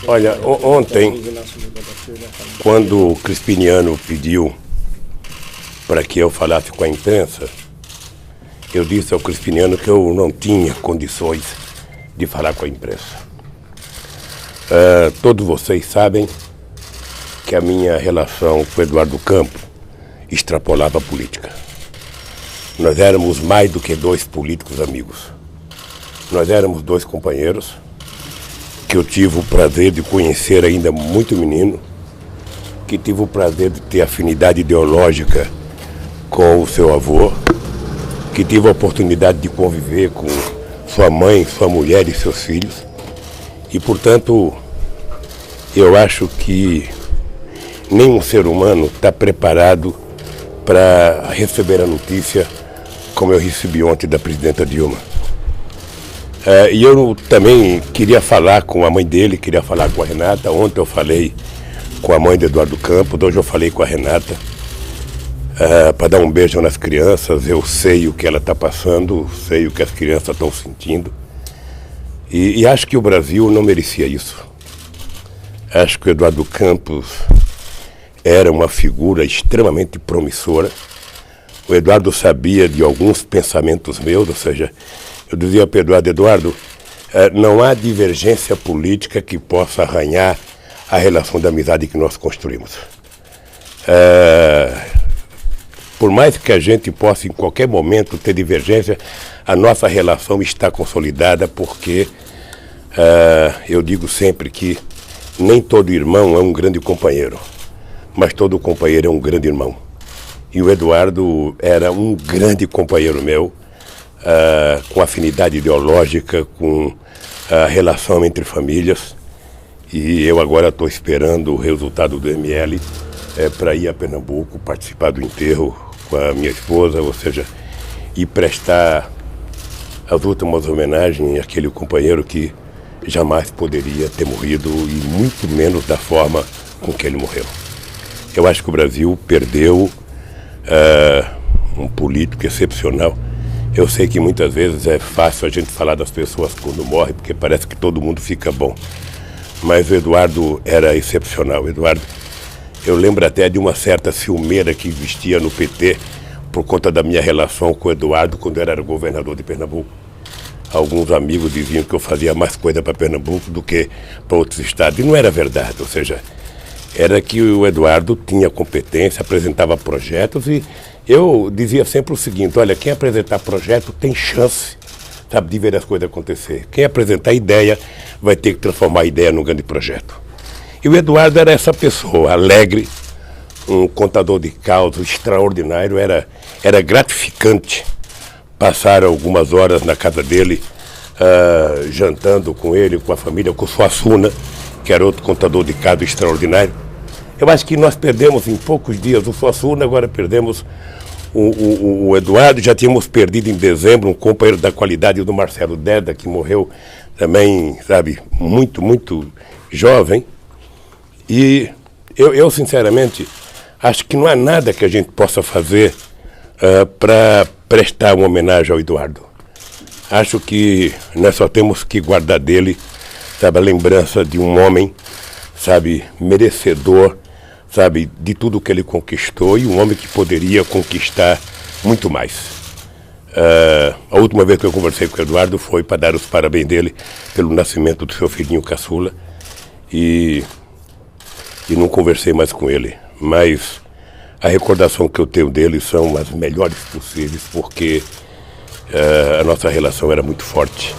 Olha, ontem, quando o Crispiniano pediu para que eu falasse com a imprensa, eu disse ao Crispiniano que eu não tinha condições de falar com a imprensa. Todos vocês sabem que a minha relação com Eduardo Campos extrapolava a política. Nós éramos mais do que dois políticos amigos. Nós éramos dois companheiros que eu tive o prazer de conhecer ainda muito menino, que tive o prazer de ter afinidade ideológica com o seu avô, que tive a oportunidade de conviver com sua mãe, sua mulher e seus filhos. E, portanto, eu acho que nenhum ser humano está preparado para receber a notícia como eu recebi ontem da presidenta Dilma. E eu também queria falar com a mãe dele, queria falar com a Renata. Ontem eu falei com a mãe de Eduardo Campos, hoje eu falei com a Renata para dar um beijo nas crianças. Eu sei o que ela está passando, sei o que as crianças estão sentindo. E acho que o Brasil não merecia isso. Acho que o Eduardo Campos era uma figura extremamente promissora. O Eduardo sabia de alguns pensamentos meus, ou seja, eu dizia para o Eduardo, não há divergência política que possa arranhar a relação de amizade que nós construímos. Por mais que a gente possa em qualquer momento ter divergência, a nossa relação está consolidada porque eu digo sempre que nem todo irmão é um grande companheiro, mas todo companheiro é um grande irmão. E o Eduardo era um grande companheiro meu, com afinidade ideológica, com a relação entre famílias. E eu agora estou esperando o resultado do ML para ir a Pernambuco, participar do enterro com a minha esposa, ou seja, e prestar as últimas homenagens àquele companheiro que jamais poderia ter morrido, e muito menos da forma com que ele morreu. Eu acho que o Brasil perdeu um político excepcional. Eu sei que muitas vezes é fácil a gente falar das pessoas quando morrem, porque parece que todo mundo fica bom. Mas o Eduardo era excepcional. Eduardo, eu lembro até de uma certa ciumeira que existia no PT por conta da minha relação com o Eduardo quando eu era governador de Pernambuco. Alguns amigos diziam que eu fazia mais coisa para Pernambuco do que para outros estados. E não era verdade, ou seja, era que o Eduardo tinha competência, apresentava projetos, e eu dizia sempre o seguinte: olha, quem apresentar projeto tem chance, sabe, de ver as coisas acontecer. Quem apresentar ideia vai ter que transformar a ideia num grande projeto. E o Eduardo era essa pessoa, alegre, um contador de causos extraordinário. Era gratificante passar algumas horas na casa dele, jantando com ele, com a família, com o Suassuna, que era outro contador de causos extraordinário. Eu acho que nós perdemos em poucos dias o Suassuna, agora perdemos o Eduardo. Já tínhamos perdido em dezembro um companheiro da qualidade do Marcelo Deda, que morreu também, sabe, muito, muito jovem. E eu sinceramente, acho que não há nada que a gente possa fazer para prestar uma homenagem ao Eduardo. Acho que nós só temos que guardar dele, sabe, a lembrança de um homem, sabe, merecedor, sabe, de tudo que ele conquistou, e um homem que poderia conquistar muito mais. A última vez que eu conversei com o Eduardo foi para dar os parabéns dele pelo nascimento do seu filhinho caçula, e não conversei mais com ele. Mas a recordação que eu tenho dele são as melhores possíveis, porque a nossa relação era muito forte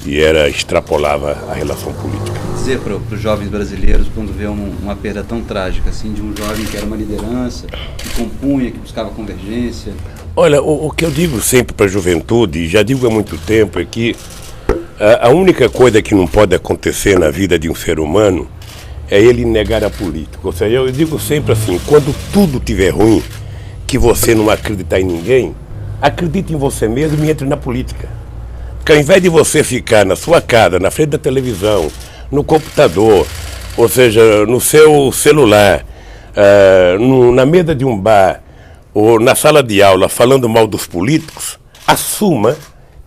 e extrapolava a relação política. Dizer para os jovens brasileiros, quando vê uma perda tão trágica, assim, de um jovem que era uma liderança, que compunha, que buscava convergência? Olha, o que eu digo sempre para a juventude, e já digo há muito tempo, é que a única coisa que não pode acontecer na vida de um ser humano é ele negar a política. Ou seja, eu digo sempre assim: quando tudo estiver ruim, que você não acreditar em ninguém, acredite em você mesmo e entre na política. Porque ao invés de você ficar na sua casa, na frente da televisão, no computador, ou seja, no seu celular, na mesa de um bar ou na sala de aula falando mal dos políticos, assuma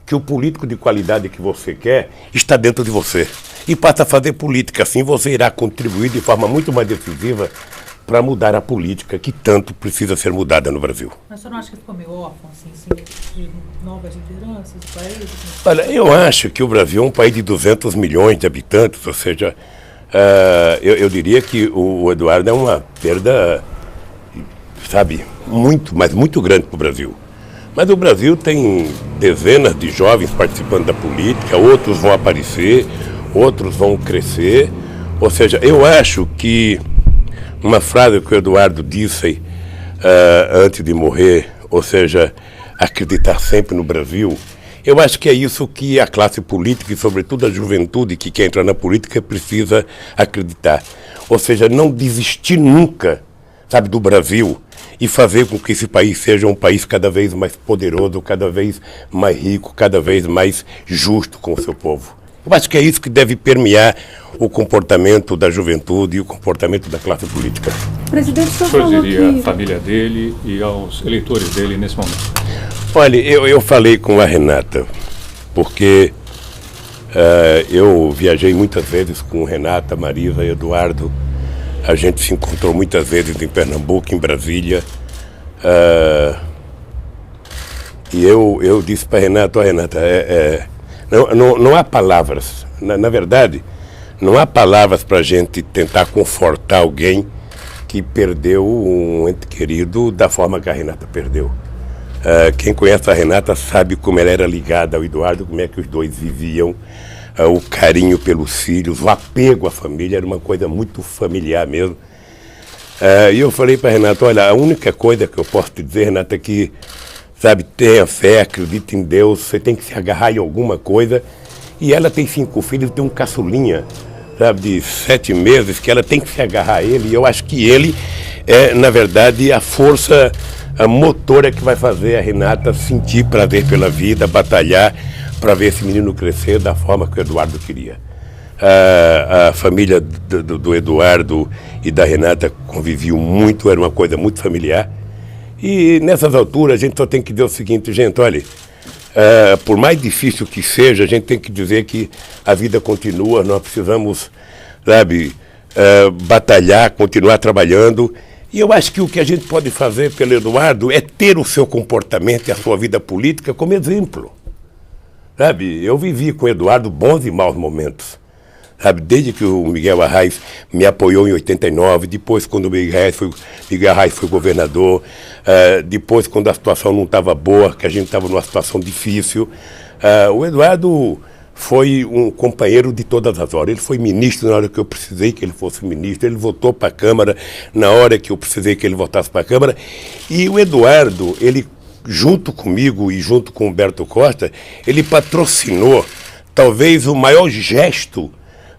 que que o político de qualidade que você quer está dentro de você. E passa a fazer política. Assim você irá contribuir de forma muito mais decisiva para mudar a política que tanto precisa ser mudada no Brasil. Mas você não acha que ficou meio órfão, assim, de novas lideranças do país? Olha, eu acho que o Brasil é um país de 200 milhões de habitantes, ou seja, eu diria que o Eduardo é uma perda, sabe, mas muito grande para o Brasil. Mas o Brasil tem dezenas de jovens participando da política, outros vão aparecer, outros vão crescer. Ou seja, eu acho que uma frase que o Eduardo disse antes de morrer, ou seja, acreditar sempre no Brasil, eu acho que é isso que a classe política e, sobretudo, a juventude que quer entrar na política precisa acreditar. Ou seja, não desistir nunca, sabe, do Brasil e fazer com que esse país seja um país cada vez mais poderoso, cada vez mais rico, cada vez mais justo com o seu povo. Eu acho que é isso que deve permear o comportamento da juventude e o comportamento da classe política. O presidente só falou que... O senhor diria à família dele e aos eleitores dele nesse momento? Olha, eu falei com a Renata, porque eu viajei muitas vezes com Renata, Marisa e Eduardo. A gente se encontrou muitas vezes em Pernambuco, em Brasília. E eu disse para a Renata, Renata, não há palavras, na verdade, não há palavras para a gente tentar confortar alguém que perdeu um ente querido da forma que a Renata perdeu. Quem conhece a Renata sabe como ela era ligada ao Eduardo, como é que os dois viviam, o carinho pelos filhos, o apego à família, era uma coisa muito familiar mesmo. E eu falei para a Renata, olha, a única coisa que eu posso te dizer, Renata, é que, sabe, tenha fé, acredite em Deus, você tem que se agarrar em alguma coisa. E ela tem 5 filhos, tem um caçulinha, sabe, de 7 meses, que ela tem que se agarrar a ele. E eu acho que ele é, na verdade, a força motora que vai fazer a Renata sentir prazer pela vida, batalhar para ver esse menino crescer da forma que o Eduardo queria. A família do Eduardo e da Renata conviviam muito, era uma coisa muito familiar. E nessas alturas a gente só tem que dizer o seguinte, gente, olha, por mais difícil que seja, a gente tem que dizer que a vida continua, nós precisamos, sabe, batalhar, continuar trabalhando. E eu acho que o que a gente pode fazer pelo Eduardo é ter o seu comportamento e a sua vida política como exemplo. Sabe, eu vivi com o Eduardo bons e maus momentos. Sabe, desde que o Miguel Arraes me apoiou em 89, depois quando o Miguel Arraes foi governador, depois quando a situação não estava boa, que a gente estava numa situação difícil, o Eduardo foi um companheiro de todas as horas. Ele foi ministro na hora que eu precisei que ele fosse ministro, ele votou para a Câmara na hora que eu precisei que ele votasse para a Câmara. E o Eduardo, ele, junto comigo e junto com o Humberto Costa, ele patrocinou talvez o maior gesto,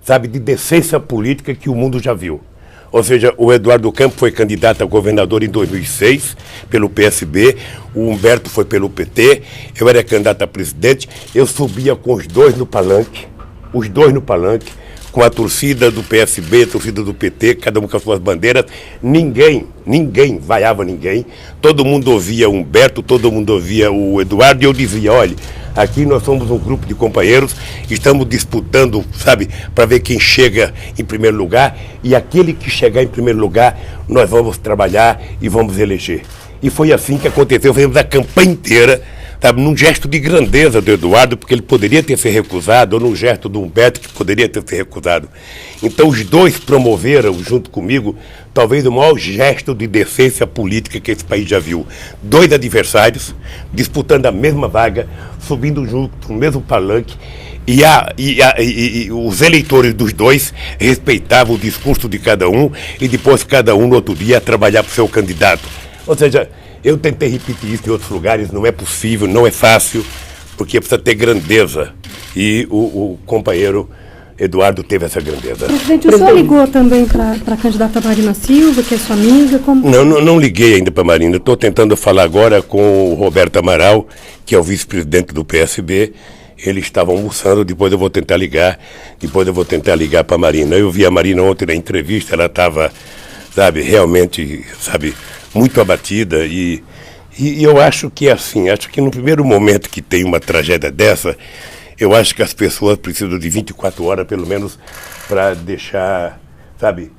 sabe, de decência política que o mundo já viu. Ou seja, o Eduardo Campos foi candidato a governador em 2006 pelo PSB, o Humberto foi pelo PT, eu era candidato a presidente, eu subia com os dois no palanque, com a torcida do PSB, a torcida do PT, cada um com as suas bandeiras, ninguém vaiava ninguém, todo mundo ouvia o Humberto, todo mundo ouvia o Eduardo, e eu dizia, olha, aqui nós somos um grupo de companheiros, estamos disputando, sabe, para ver quem chega em primeiro lugar, e aquele que chegar em primeiro lugar, nós vamos trabalhar e vamos eleger. E foi assim que aconteceu, fizemos a campanha inteira, sabe, num gesto de grandeza do Eduardo, porque ele poderia ter se recusado, ou num gesto do Humberto, que poderia ter se recusado. Então os dois promoveram, junto comigo, talvez o maior gesto de decência política que esse país já viu. 2 adversários, disputando a mesma vaga, subindo junto no mesmo palanque, e os eleitores dos dois respeitavam o discurso de cada um, e depois cada um, no outro dia, trabalhar para o seu candidato. Ou seja, eu tentei repetir isso em outros lugares, não é possível, não é fácil, porque precisa ter grandeza. E o companheiro Eduardo teve essa grandeza. Presidente, o senhor ligou também para a candidata Marina Silva, que é sua amiga? Como... Não liguei ainda para a Marina. Estou tentando falar agora com o Roberto Amaral, que é o vice-presidente do PSB. Eles estavam almoçando, depois eu vou tentar ligar para a Marina. Eu vi a Marina ontem na entrevista, ela estava, sabe, realmente, sabe, muito abatida, e E eu acho que é assim, acho que no primeiro momento que tem uma tragédia dessa, eu acho que as pessoas precisam de 24 horas, pelo menos, para deixar, sabe,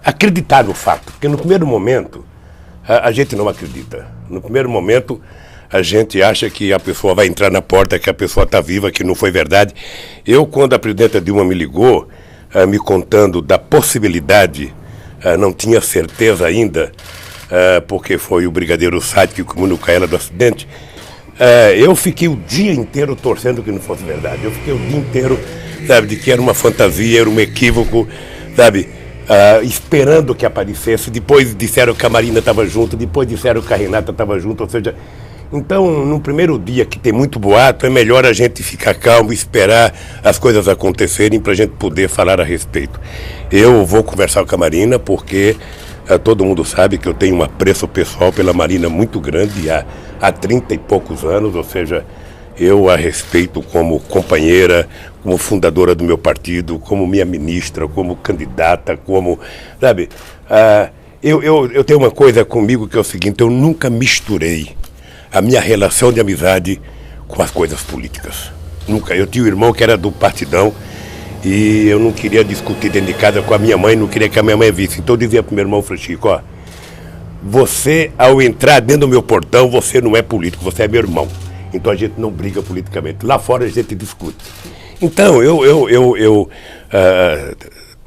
acreditar no fato. Porque no primeiro momento, a gente não acredita. No primeiro momento, a gente acha que a pessoa vai entrar na porta, que a pessoa está viva, que não foi verdade. Eu, quando a presidenta Dilma me ligou, me contando da possibilidade, não tinha certeza ainda, porque foi o brigadeiro Sade que comunicou a ela do acidente, eu fiquei o dia inteiro torcendo que não fosse verdade. Eu fiquei o dia inteiro, sabe, de que era uma fantasia, era um equívoco, sabe, esperando que aparecesse. Depois disseram que a Marina estava junto, depois disseram que a Renata estava junto, ou seja... Então, no primeiro dia que tem muito boato, é melhor a gente ficar calmo, esperar as coisas acontecerem para a gente poder falar a respeito. Eu vou conversar com a Marina porque todo mundo sabe que eu tenho um apreço pessoal pela Marina muito grande há 30 e poucos anos, ou seja, eu a respeito como companheira, como fundadora do meu partido, como minha ministra, como candidata, como, sabe, eu tenho uma coisa comigo que é o seguinte, eu nunca misturei a minha relação de amizade com as coisas políticas. Nunca. Eu tinha um irmão que era do Partidão e eu não queria discutir dentro de casa com a minha mãe, não queria que a minha mãe visse. Então eu dizia para o meu irmão Francisco, ó, você, ao entrar dentro do meu portão, você não é político, você é meu irmão. Então a gente não briga politicamente. Lá fora a gente discute. Então eu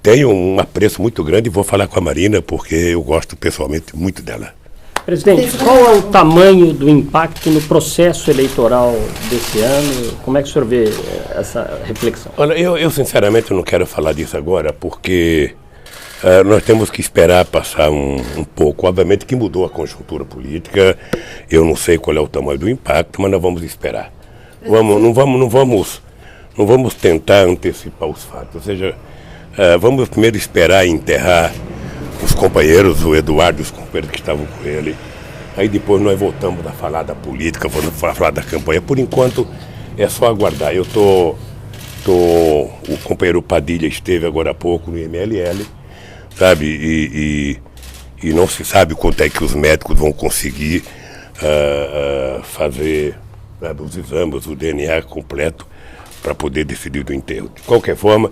tenho um apreço muito grande e vou falar com a Marina porque eu gosto pessoalmente muito dela. Presidente, qual é o tamanho do impacto no processo eleitoral desse ano? Como é que o senhor vê essa reflexão? Olha, eu sinceramente não quero falar disso agora, porque nós temos que esperar passar um pouco. Obviamente que mudou a conjuntura política, eu não sei qual é o tamanho do impacto, mas nós vamos esperar. Não vamos tentar antecipar os fatos. Ou seja, vamos primeiro esperar enterrar os companheiros, o Eduardo e os companheiros que estavam com ele. Aí depois nós voltamos a falar da política, vamos falar da campanha. Por enquanto é só aguardar. O companheiro Padilha esteve agora há pouco no IMLL, sabe? E não se sabe quanto é que os médicos vão conseguir fazer, sabe, os exames, o DNA completo para poder decidir do enterro. De qualquer forma,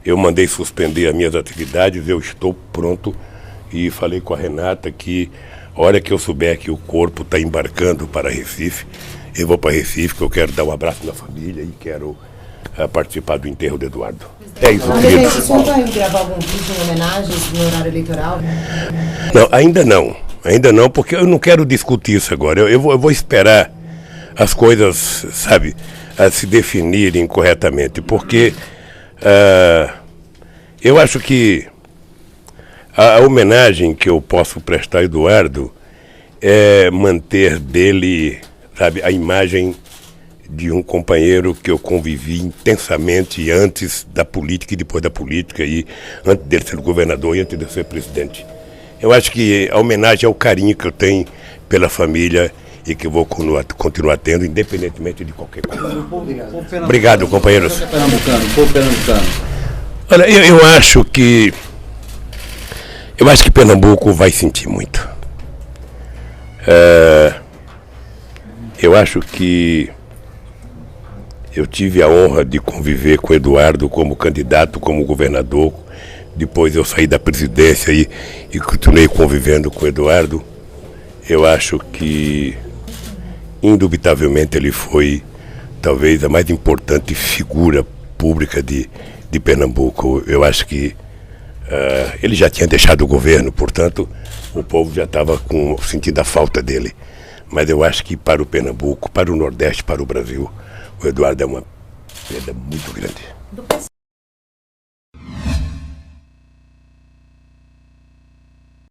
eu mandei suspender as minhas atividades, eu estou pronto e falei com a Renata que a hora que eu souber que o corpo está embarcando para Recife, eu vou para Recife, que eu quero dar um abraço na família e quero participar do enterro do Eduardo. É isso, querido. O senhor vai gravar algum vídeo em homenagem no horário eleitoral? Não, ainda não, porque eu não quero discutir isso agora. Eu vou esperar as coisas, sabe, se definirem corretamente, porque eu acho que a homenagem que eu posso prestar a Eduardo é manter dele, sabe, a imagem de um companheiro que eu convivi intensamente antes da política e depois da política, e antes dele ser governador e antes de ser presidente. Eu acho que a homenagem é o carinho que eu tenho pela família e que eu vou continuar tendo, independentemente de qualquer coisa. Obrigado, companheiros. Olha, eu acho que Pernambuco vai sentir muito. Eu acho que eu tive a honra de conviver com o Eduardo como candidato, como governador. Depois eu saí da presidência e continuei convivendo com o Eduardo. Eu acho que, indubitavelmente, ele foi talvez a mais importante figura pública de Pernambuco. Eu acho que ele já tinha deixado o governo, portanto, o povo já estava sentindo a falta dele. Mas eu acho que para o Pernambuco, para o Nordeste, para o Brasil, o Eduardo é uma perda muito grande.